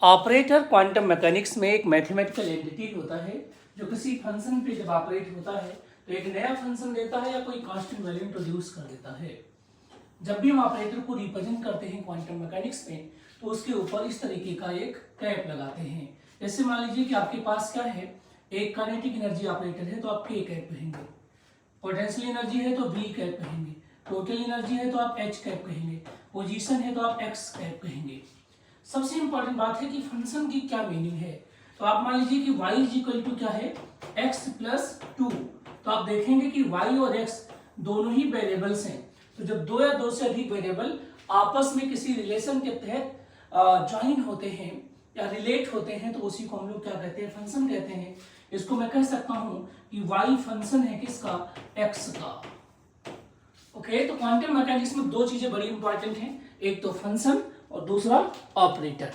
Operator quantum mechanics में एक mathematical entity होता है जो किसी फंक्शन पे जब ऑपरेट होता है तो एक नया फंक्शन देता है या कोई कांस्टेंट वैल्यू इंट्रोड्यूस कर देता है। जब भी हम ऑपरेटर को रिप्रेजेंट करते हैं क्वांटम मैकेनिक्स में तो उसके ऊपर इस तरीके का एक कैप लगाते हैं। जैसे मान लीजिए कि आपके पास क्या है, एक काइनेटिक एनर्जी ऑपरेटर है तो आप K कैप कहेंगे, पोटेंशियल एनर्जी है तो V कैप कहेंगे, टोटल एनर्जी है तो आप H कैप कहेंगे, पोजीशन है तो आप X कैप कहेंगे। सबसे इंपॉर्टेंट बात है कि फंक्शन की क्या मीनिंग है। तो आप मान लीजिए कि y इज इक्वल टू क्या है, x प्लस 2। तो आप देखेंगे कि y और x दोनों ही वेरिएबल्स हैं। तो जब दो या दो से अधिक वेरिएबल आपस में किसी रिलेशन के तहत ज्वाइन होते हैं या रिलेट होते हैं तो उसी को हम लोग क्या कहते हैं, फंक्शन कहते हैं। इसको मैं कह सकता हूं कि y फंक्शन है किसका, x का। ओके, तो क्वांटम मैकेनिक्स में दो चीजें बड़ी इंपॉर्टेंट हैं, एक तो फंक्शन और दूसरा ऑपरेटर।